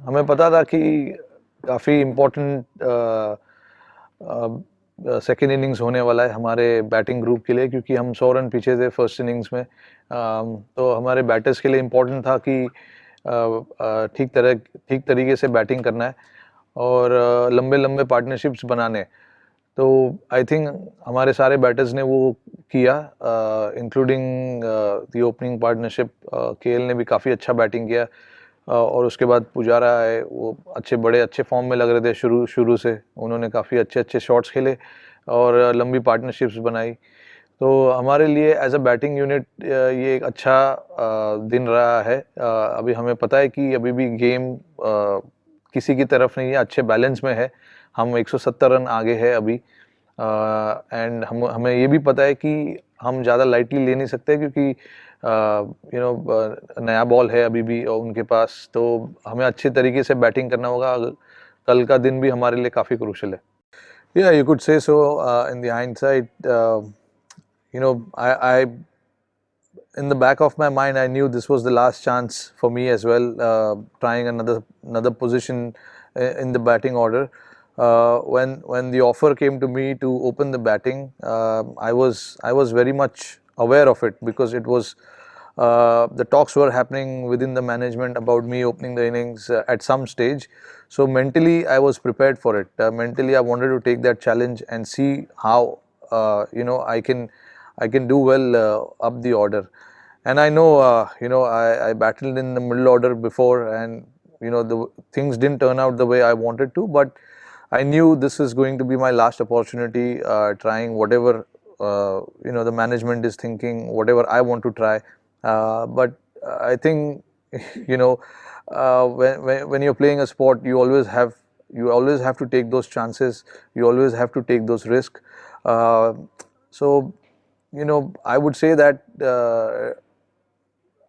हमें पता था कि काफ़ी इम्पोर्टेंट सेकेंड इनिंग्स होने वाला है हमारे बैटिंग ग्रुप के लिए, क्योंकि हम 100 रन पीछे थे फर्स्ट इनिंग्स में। तो हमारे बैटर्स के लिए इम्पोर्टेंट था कि ठीक तरीके से बैटिंग करना है और लंबे लंबे पार्टनरशिप्स बनाने। तो आई थिंक हमारे सारे बैटर्स ने वो किया, including the opening partnership. KL ने भी काफ़ी अच्छा बैटिंग किया, और उसके बाद पुजारा है, वो बड़े अच्छे फॉर्म में लग रहे थे शुरू शुरू से। उन्होंने काफ़ी अच्छे अच्छे शॉट्स खेले और लंबी पार्टनरशिप्स बनाई। तो हमारे लिए एज अ बैटिंग यूनिट ये एक अच्छा दिन रहा है। अभी हमें पता है कि अभी भी गेम किसी की तरफ नहीं है, अच्छे बैलेंस में है। हम 170 रन आगे है अभी, एंड हमें ये भी पता है कि हम ज़्यादा लाइटली ले नहीं सकते, क्योंकि नया बॉल है अभी भी उनके पास। तो हमें अच्छे तरीके से बैटिंग करना होगा। कल का दिन भी हमारे लिए काफ़ी क्रूशियल है। Yeah, you could say so. In the hindsight, I in the back of my mind, I knew this was the last chance for me as well, trying another position in the batting order. When the offer came to me to open the batting, I was very much aware of it, because it was the talks were happening within the management about me opening the innings at some stage. So mentally, I was prepared for it. Mentally, I wanted to take that challenge and see how I can do well up the order. And I know, I battled in the middle order before, and the things didn't turn out the way I wanted to. But I knew this is going to be my last opportunity, trying whatever the management is thinking, whatever I want to try. But I think you know when you're playing a sport, you always have to take those chances. You always have to take those risks. So I would say that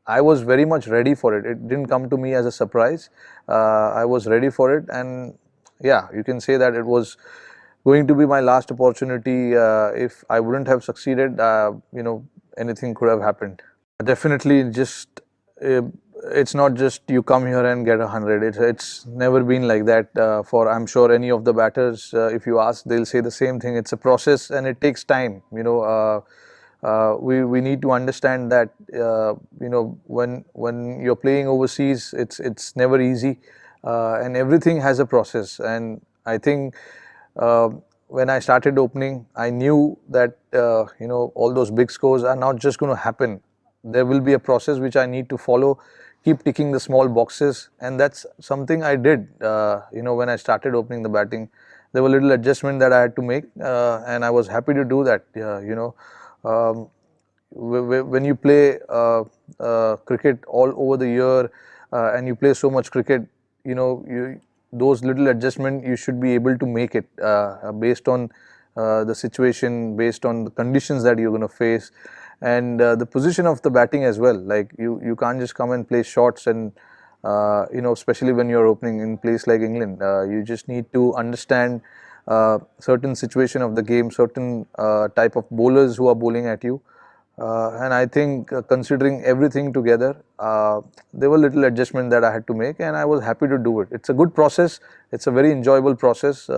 I was very much ready for it. It didn't come to me as a surprise. I was ready for it, and yeah, you can say that it was going to be my last opportunity. If I wouldn't have succeeded, anything could have happened. Definitely, it's not just you come here and get 100. It's never been like that. For I'm sure any of the batters, if you ask, they'll say the same thing. It's a process and it takes time. We need to understand that when you're playing overseas, it's never easy, and everything has a process. And I think uh, when I started opening, I knew that all those big scores are not just going to happen. There will be a process which I need to follow, keep ticking the small boxes, and that's something I did. When I started opening the batting, there were little adjustments that I had to make, and I was happy to do that. Um, when you play cricket all over the year, and you play so much cricket, those little adjustments you should be able to make it, based on the situation, based on the conditions that you're going to face, and the position of the batting as well. Like you can't just come and play shots, and especially when you're opening in place like England, you just need to understand certain situation of the game, certain type of bowlers who are bowling at you. And I think, considering everything together, there were little adjustments that I had to make, and I was happy to do it. It's a good process. It's a very enjoyable process,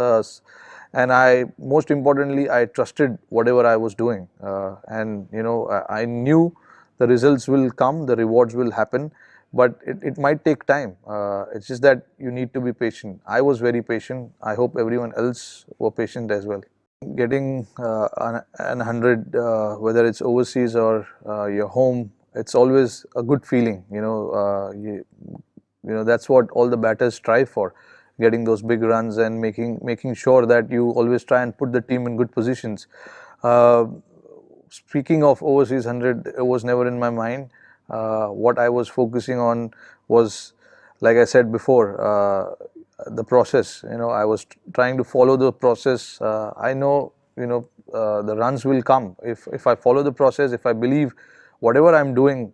and most importantly, I trusted whatever I was doing, and I knew the results will come, the rewards will happen, but it might take time. It's just that you need to be patient. I was very patient. I hope everyone else were patient as well. Getting an 100, whether it's overseas or your home, it's always a good feeling. That's what all the batters strive for, getting those big runs and making sure that you always try and put the team in good positions. Uh, Speaking of overseas 100, it was never in my mind. What I was focusing on was, like I said before, the process. I was trying to follow the process. I know, the runs will come if I follow the process. If I believe whatever I'm doing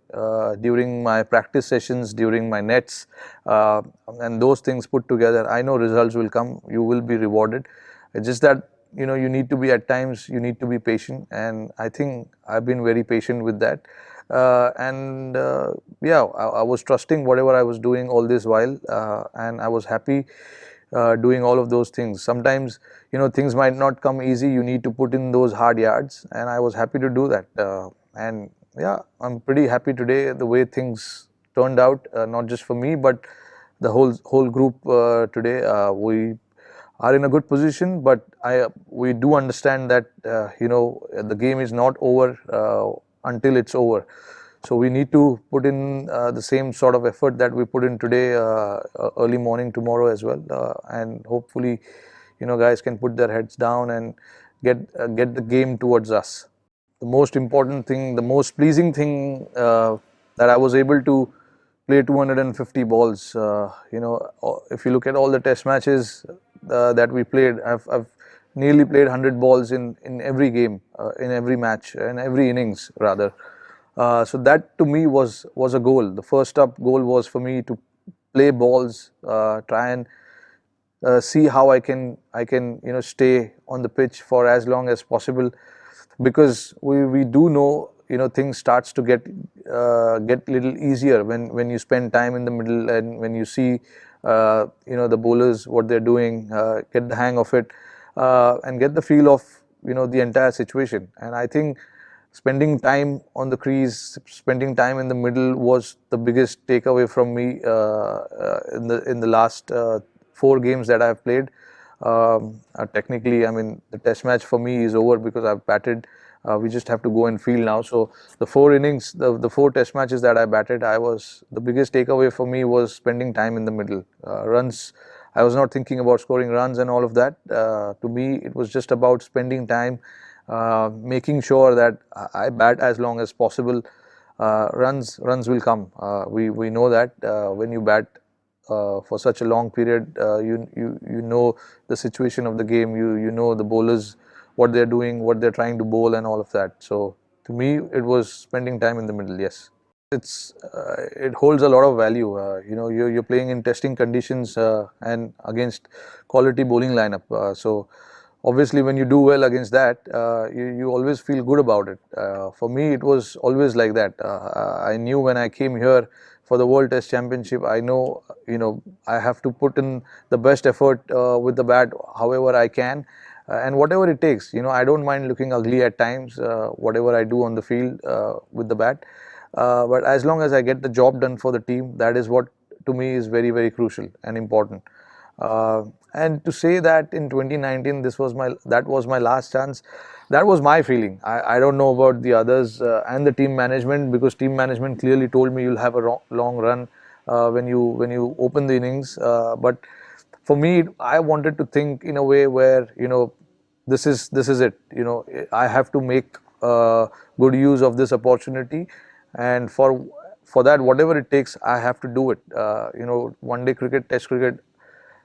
during my practice sessions, during my nets, and those things put together, I know results will come. You will be rewarded. It's just that you need to be, at times you need to be patient, and I think I've been very patient with that. And yeah, I was trusting whatever I was doing all this while, and I was happy doing all of those things. Sometimes things might not come easy, you need to put in those hard yards, and I was happy to do that. And yeah, I'm pretty happy today the way things turned out, not just for me but the whole group. Today we are in a good position, but we do understand that the game is not over until it's over. So we need to put in the same sort of effort that we put in today, early morning tomorrow as well, and hopefully guys can put their heads down and get the game towards us. The most important thing, the most pleasing thing, that I was able to play 250 balls. If you look at all the test matches that we played, I've nearly played 100 balls in every game, in every match, in every innings rather. So that to me was a goal. The first up goal was for me to play balls, try and see how I can stay on the pitch for as long as possible, because we do know things starts to get little easier when you spend time in the middle, and when you see the bowlers what they're doing, get the hang of it, and get the feel of the entire situation. And I think spending time on the crease, spending time in the middle was the biggest takeaway from me in the last 4 games that I've played. Technically, I mean, the test match for me is over because I've batted. We just have to go and field now. So the 4 innings, the 4 test matches that I batted, the biggest takeaway for me was spending time in the middle. Runs, I was not thinking about scoring runs and all of that. To me, it was just about spending time, making sure that I bat as long as possible. Runs will come. We know that when you bat for such a long period, you know the situation of the game. You know the bowlers, what they're doing, what they're trying to bowl, and all of that. So to me, it was spending time in the middle. Yes, it holds a lot of value. You're playing in testing conditions, and against quality bowling lineup. So obviously, when you do well against that, you always feel good about it. For me, it was always like that. I knew when I came here for the World Test Championship, I know I have to put in the best effort with the bat, however I can, and whatever it takes. I don't mind looking ugly at times, whatever I do on the field with the bat. But as long as I get the job done for the team, that is what to me is very, very crucial and important. And to say that in 2019 that was my last chance, that was my feeling. I don't know about the others and the team management, because team management clearly told me you'll have a long run when you open the innings. But for me, I wanted to think in a way where this is it. I have to make good use of this opportunity, and for that, whatever it takes, I have to do it. One day cricket, test cricket,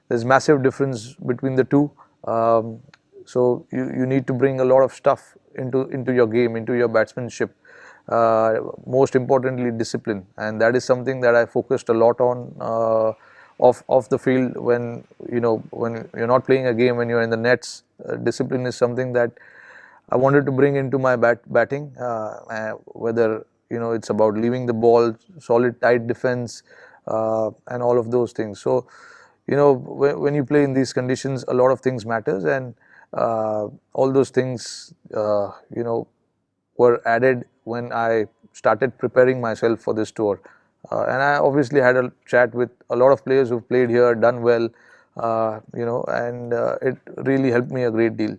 there's massive difference between the two. So you need to bring a lot of stuff into your game, into your batsmanship. Most importantly, discipline, and that is something that I focused a lot on off the field. When you're not playing a game, when you're in the nets, discipline is something that I wanted to bring into my batting. Whether it's about leaving the ball, solid tight defense, and all of those things. So when you play in these conditions, a lot of things matters, and all those things were added when I started preparing myself for this tour. And I obviously had a chat with a lot of players who've played here, done well, and it really helped me a great deal.